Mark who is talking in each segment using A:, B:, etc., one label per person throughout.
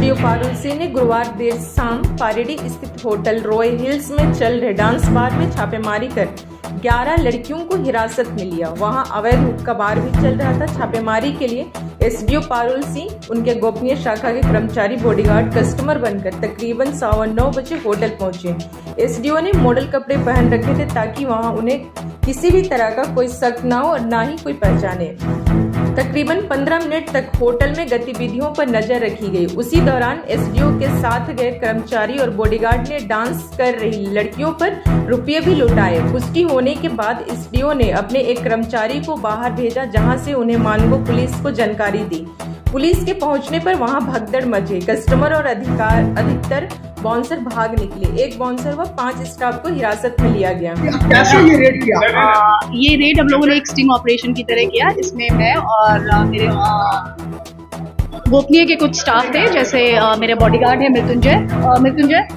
A: SDO Parul Singh ने गुरुवार देर शाम पारेडी स्थित होटल रॉयल हिल्स में चल रहे डांस बार में छापेमारी कर 11 लड़कियों को हिरासत में लिया। वहां अवैध हुक्का बार भी चल रहा था। छापेमारी के लिए एसडीओ पारुल सिंह उनके गोपनीय शाखा के कर्मचारी बॉडीगार्ड कस्टमर बनकर तकरीबन 9:15 बजे होटल पहुंचे। एसडीओ ने मॉडल कपड़े पहन रखे थे ताकि वहां उन्हें किसी भी तरह का कोई शक न हो और न ही कोई पहचाने। तकरीबन 15 मिनट तक होटल में गतिविधियों पर नजर रखी गई। उसी दौरान एसडीओ के साथ गए कर्मचारी और बॉडीगार्ड ने डांस कर रही लड़कियों पर रुपये भी लुटाए। पुष्टि होने के बाद एसडीओ ने अपने एक कर्मचारी को बाहर भेजा, जहां से उन्हें मानगो पुलिस को जानकारी दी। पुलिस के पहुंचने पर वहां भगदड़ मची। कस्टमर और अधिकतर बाउंसर भाग निकले। एक बाउंसर व 5 स्टाफ को हिरासत में लिया गया।
B: कैसे ये रेड किया?
C: ये रेड हम लोगों ने एक स्टिंग ऑपरेशन की तरह किया। इसमें मैं और मेरे गोपनीय के कुछ स्टाफ थे, जैसे मेरे बॉडीगार्ड है मृत्युंजय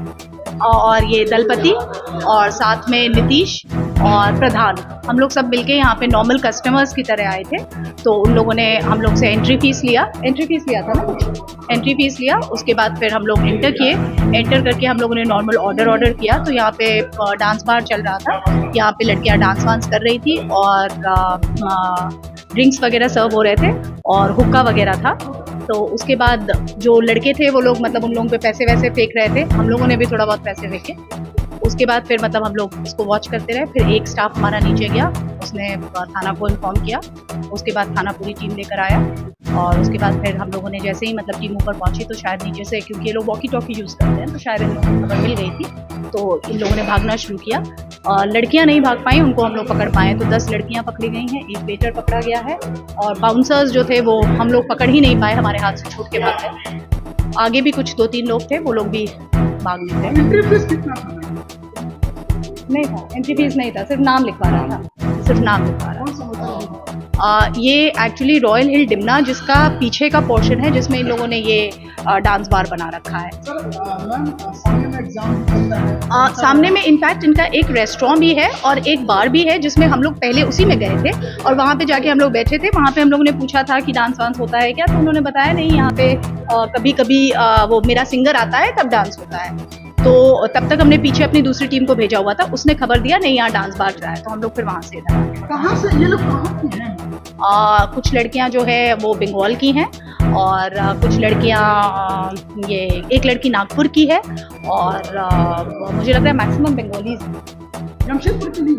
C: और ये दलपति और साथ में नीतीश और प्रधान। हम लोग सब मिलके यहाँ पे नॉर्मल कस्टमर्स की तरह आए थे। तो उन लोगों ने हम लोग से एंट्री फीस लिया था ना, एंट्री फीस लिया। उसके बाद फिर हम लोग एंटर करके हम लोगों ने नॉर्मल ऑर्डर किया। तो यहाँ पे डांस बार चल रहा था। यहाँ पे लड़कियाँ डांस वांस कर रही थी और ड्रिंक्स वगैरह सर्व हो रहे थे और हुक्का वगैरह था। तो उसके बाद जो लड़के थे वो लोग मतलब उन लोगों पे पैसे वैसे फेंक रहे थे। हम लोगों ने भी थोड़ा बहुत पैसे फेंके। उसके बाद फिर मतलब हम लोग उसको वॉच करते रहे। फिर एक स्टाफ हमारा नीचे गया, उसने थाना को इन्फॉर्म किया। उसके बाद थाना पूरी टीम लेकर आया और उसके बाद फिर हम लोगों ने जैसे ही मतलब टीम ऊपर पहुंची तो शायद नीचे से, क्योंकि ये लोग वॉकी टॉकी यूज़ करते हैं, तो शायद इन लोगों को खबर मिल गई थी। तो इन लोगों ने भागना शुरू किया। लड़कियां नहीं भाग पाई, उनको हम लोग पकड़ पाए। तो 10 लड़कियां पकड़ी गई हैं, एक वेटर पकड़ा गया है और बाउंसर्स जो थे वो हम लोग पकड़ ही नहीं पाए, हमारे हाथ से छूट के भाग गए। आगे भी कुछ 2-3 लोग थे, वो लोग भी भाग निकले। नहीं था, एंट्री फीस नहीं था, सिर्फ नाम लिखवा रहा था, सिर्फ नाम लिखवा रहा था। ये एक्चुअली रॉयल हिल डिमना, जिसका पीछे का पोर्शन है, जिसमें इन लोगों ने ये डांस बार बना रखा है। सामने में इनफैक्ट इनका एक रेस्टोरेंट भी है और एक बार भी है, जिसमें हम लोग पहले उसी में गए थे और वहाँ पे जाके हम लोग बैठे थे। वहाँ पे हम लोगों ने पूछा था कि डांस वांस होता है क्या, तो उन्होंने बताया नहीं, यहाँ पे कभी कभी वो मेरा सिंगर आता है तब डांस होता है। तो तब तक हमने पीछे अपनी दूसरी टीम को भेजा हुआ था, उसने खबर दिया नहीं यहाँ डांस बार रहा है, तो हम लोग फिर वहाँ से इधर आ गए।
B: कहाँ से ये लोग कहाँ की हैं?
C: कुछ लड़कियाँ जो है वो बंगाल की हैं और कुछ लड़कियाँ ये एक लड़की नागपुर की है और मुझे लग रहा है मैक्सिमम बंगालीज।
B: जमशेदपुर की नहीं?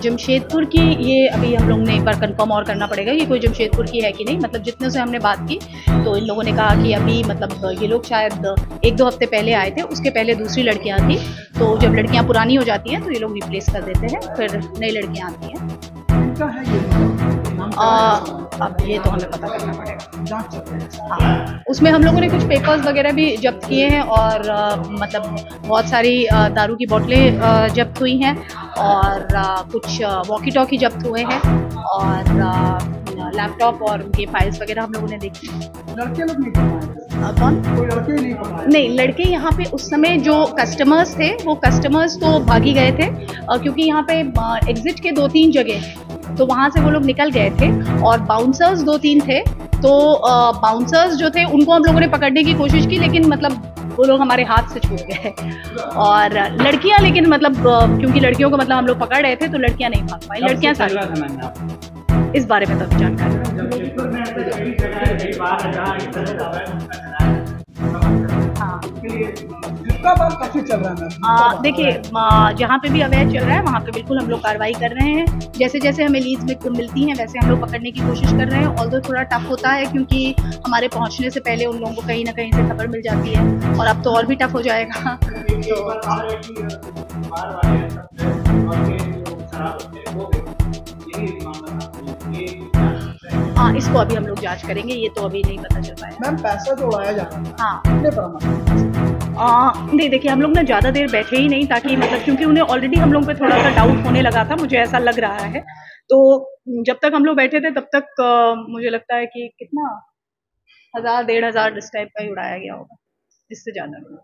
C: जमशेदपुर की ये अभी हम लोग ने एक बार कंफर्म और करना पड़ेगा कि कोई जमशेदपुर की है कि नहीं। मतलब जितने से हमने बात की तो इन लोगों ने कहा कि अभी मतलब ये लोग शायद 1-2 हफ्ते पहले आए थे, उसके पहले दूसरी लड़कियां थी। तो जब लड़कियां पुरानी हो जाती हैं तो ये लोग रिप्लेस कर देते हैं, फिर नई लड़कियां आती हैं। अब ये तो हमें पता करना पड़ेगा। हाँ, उसमें हम लोगों ने कुछ पेपर्स वगैरह भी जब्त किए हैं और मतलब बहुत सारी दारू की बोतलें जब्त हुई हैं और कुछ वॉकी टॉकी जब्त हुए हैं और लैपटॉप और उनके फाइल्स वगैरह हम लोगों ने देखी।
B: लड़के लोग नहीं पकड़ाए?
C: कौन?
B: कोई लड़के नहीं पकड़ाए?
C: नहीं, लड़के यहाँ पे उस समय जो कस्टमर्स थे वो कस्टमर्स तो भाग ही गए थे, क्योंकि यहाँ पे एग्जिट के 2-3 जगह, तो वहाँ से वो लोग निकल गए थे और बाउंसर्स 2-3 थे। तो बाउंसर्स जो थे उनको हम लोगों ने पकड़ने की कोशिश की, लेकिन मतलब वो लोग हमारे हाथ से छूट गए। और लड़कियां लेकिन मतलब क्योंकि लड़कियों को मतलब हम लोग पकड़ रहे थे तो लड़कियां नहीं भाग पाई। लड़कियां सारी इस बारे में तो जानकारी देखिए, जहाँ पे भी अवैध चल रहा है वहाँ पे बिल्कुल हम लोग कार्रवाई कर रहे हैं। जैसे जैसे हमें लीड्स मिलती हैं वैसे हम लोग पकड़ने की कोशिश कर रहे हैं। ऑल्दो थोड़ा टफ होता है क्योंकि हमारे पहुँचने से पहले उन लोगों को कहीं ना कहीं से खबर मिल जाती है और अब तो और भी टफ हो जाएगा। हाँ, इसको अभी हम लोग जांच करेंगे, ये तो अभी नहीं पता चल पाया।
B: मैम, पैसा जो उड़ाया जा रहा है,
C: हाँ,
B: कितने पर?
C: नहीं देखिए, हम लोग ना ज़्यादा देर बैठे ही नहीं, ताकि मतलब क्योंकि उन्हें ऑलरेडी हम लोग पे थोड़ा सा डाउट होने लगा था, मुझे ऐसा लग रहा है। तो जब तक हम लोग बैठे थे तब तक मुझे लगता है कि कितना 1000-1500 इस टाइप का ही उड़ाया गया होगा, इससे ज़्यादा नहीं।